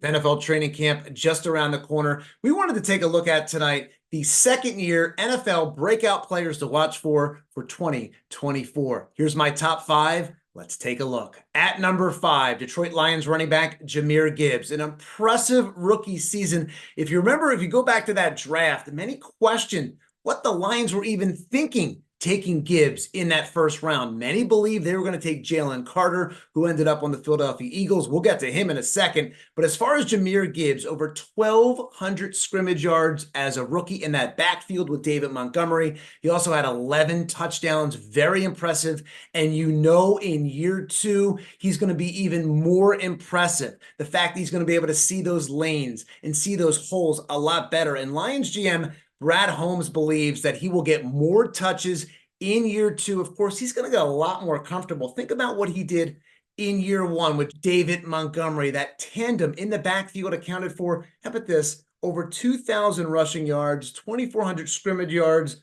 NFL training camp just around the corner. We wanted to take a look at tonight the second year NFL breakout players to watch for 2024. Here's my top five. Let's take a look. At number 5, Detroit Lions running back Jahmyr Gibbs. An impressive rookie season. If you remember, if you go back to that draft, many questioned what the Lions were even thinking taking Gibbs in that first round. Many believe they were going to take Jalen Carter, who ended up on the Philadelphia Eagles. We'll get to him in a second. But as far as Jahmyr Gibbs, over 1,200 scrimmage yards as a rookie in that backfield with David Montgomery. He also had 11 touchdowns, very impressive. And you know in year 2, he's going to be even more impressive. The fact that he's going to be able to see those lanes and see those holes a lot better. And Lions GM Brad Holmes believes that he will get more touches in year 2. Of course, he's going to get a lot more comfortable. Think about what he did in year 1 with David Montgomery. That tandem in the backfield accounted for, how about this, over 2,000 rushing yards, 2,400 scrimmage yards.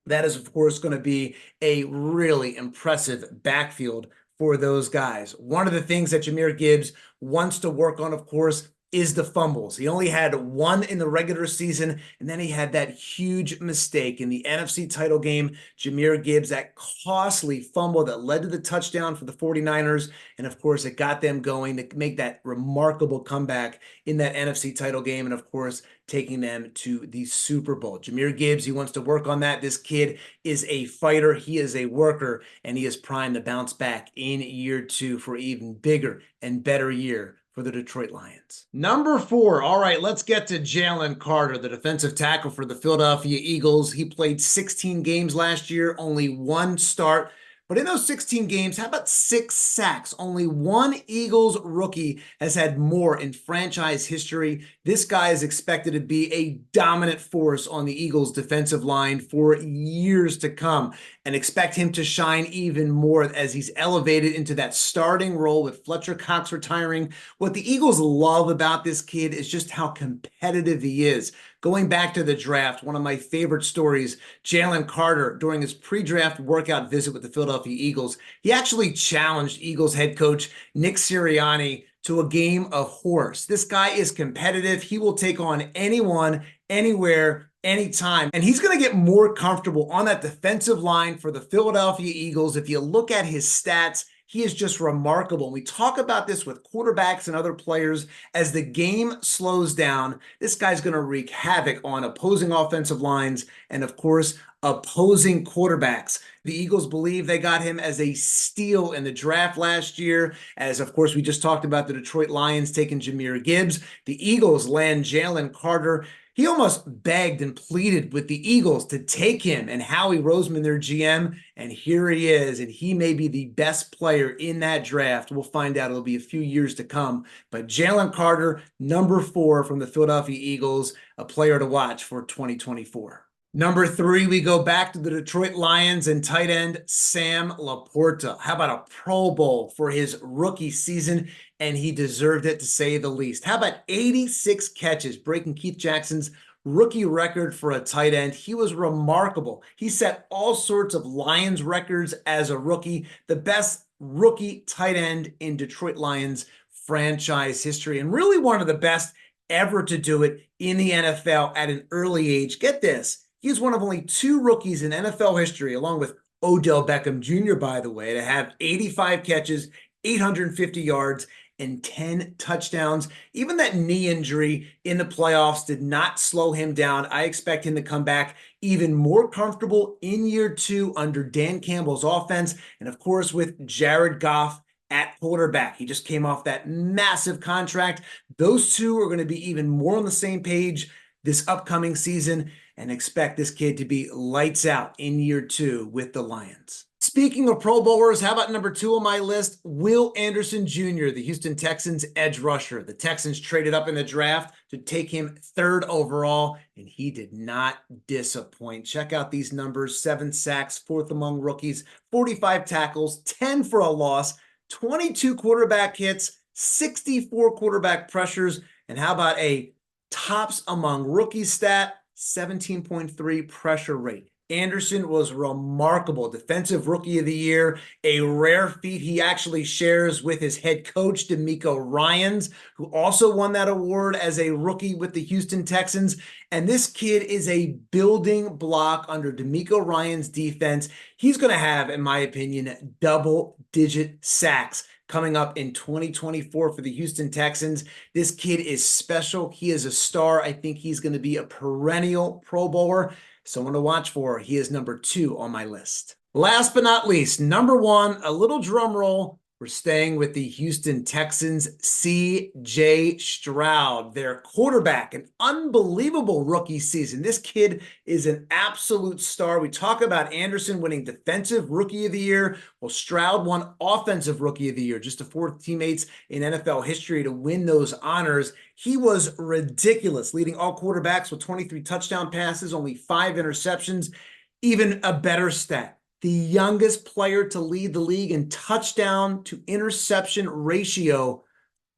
That is, of course, going to be a really impressive backfield for those guys. One of the things that Jahmyr Gibbs wants to work on, of course, is the fumbles. He only had 1 in the regular season, and then he had that huge mistake in the NFC title game. Jahmyr Gibbs, that costly fumble that led to the touchdown for the 49ers, and of course, it got them going to make that remarkable comeback in that NFC title game, and of course, taking them to the Super Bowl. Jahmyr Gibbs, he wants to work on that. This kid is a fighter. He is a worker, and he is primed to bounce back in year 2 for an even bigger and better year for the Detroit Lions. Number 4. All right, let's get to Jalen Carter, the defensive tackle for the Philadelphia Eagles. He played 16 games last year, only 1 start. But in those 16 games, how about 6 sacks? Only 1 Eagles rookie has had more in franchise history. This guy is expected to be a dominant force on the Eagles defensive line for years to come, and expect him to shine even more as he's elevated into that starting role with Fletcher Cox retiring. What the Eagles love about this kid is just how competitive he is. Going back to the draft, one of my favorite stories, Jalen Carter, during his pre-draft workout visit with the Philadelphia Eagles, he actually challenged Eagles head coach Nick Sirianni to a game of horse. This guy is competitive. He will take on anyone, anywhere, anytime. And he's going to get more comfortable on that defensive line for the Philadelphia Eagles. If you look at his stats, he is just remarkable. And we talk about this with quarterbacks and other players. As the game slows down, this guy's going to wreak havoc on opposing offensive lines and, of course, opposing quarterbacks. The Eagles believe they got him as a steal in the draft last year. As, of course, we just talked about the Detroit Lions taking Jahmyr Gibbs. The Eagles land Jalen Carter. He almost begged and pleaded with the Eagles to take him, and Howie Roseman, their GM, and here he is, and he may be the best player in that draft. We'll find out. It'll be a few years to come. But Jalen Carter, number 4 from the Philadelphia Eagles, a player to watch for 2024. Number 3, we go back to the Detroit Lions and tight end Sam Laporta. How about a Pro Bowl for his rookie season? And he deserved it, to say the least. How about 86 catches, breaking Keith Jackson's rookie record for a tight end? He was remarkable. He set all sorts of Lions records as a rookie, the best rookie tight end in Detroit Lions franchise history, and really one of the best ever to do it in the NFL at an early age. Get this. He's one of only 2 rookies in NFL history, along with Odell Beckham Jr., by the way, to have 85 catches, 850 yards, and 10 touchdowns. Even that knee injury in the playoffs did not slow him down. I expect him to come back even more comfortable in year 2 under Dan Campbell's offense. And of course, with Jared Goff at quarterback. He just came off that massive contract. Those 2 are going to be even more on the same page this upcoming season, and expect this kid to be lights out in year 2 with the Lions. Speaking of Pro Bowlers, how about number 2 on my list? Will Anderson Jr., the Houston Texans edge rusher. The Texans traded up in the draft to take him 3rd overall, and he did not disappoint. Check out these numbers: 7 sacks, 4th among rookies, 45 tackles, 10 for a loss, 22 quarterback hits, 64 quarterback pressures, and how about a tops among rookies stat, 17.3 pressure rate. Anderson was remarkable. Defensive Rookie of the Year, a rare feat he actually shares with his head coach, DeMeco Ryans, who also won that award as a rookie with the Houston Texans. And this kid is a building block under DeMeco Ryans' defense. He's going to have, in my opinion, double-digit sacks coming up in 2024 for the Houston Texans. This kid is special. He is a star. I think he's going to be a perennial Pro Bowler. Someone to watch for. He is number 2 on my list. Last but not least, number 1, a little drum roll. We're staying with the Houston Texans, C.J. Stroud, their quarterback, an unbelievable rookie season. This kid is an absolute star. We talk about Anderson winning Defensive Rookie of the Year. Well, Stroud won Offensive Rookie of the Year, just the 4th teammates in NFL history to win those honors. He was ridiculous, leading all quarterbacks with 23 touchdown passes, only 5 interceptions. Even a better stat, the youngest player to lead the league in touchdown to interception ratio.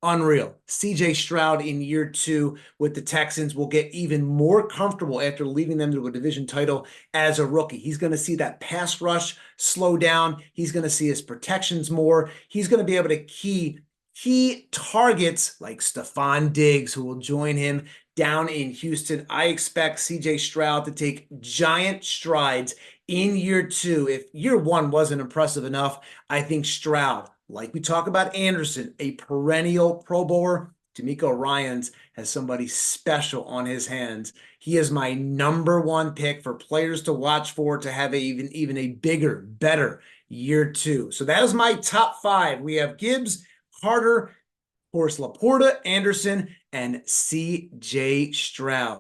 Unreal. C.J. Stroud in year 2 with the Texans will get even more comfortable after leading them to a division title as a rookie. He's going to see that pass rush slow down. He's going to see his protections more. He's going to be able to key targets like Stephon Diggs, who will join him down in Houston. I expect C.J. Stroud to take giant strides in year 2. If year 1 wasn't impressive enough, I think Stroud, like we talk about Anderson, a perennial Pro Bowler, DeMeco Ryans has somebody special on his hands. He is my number 1 pick for players to watch for to have even a bigger, better year 2. So that is my top 5. We have Gibbs, Carter, of course, Laporta, Anderson, and C.J. Stroud.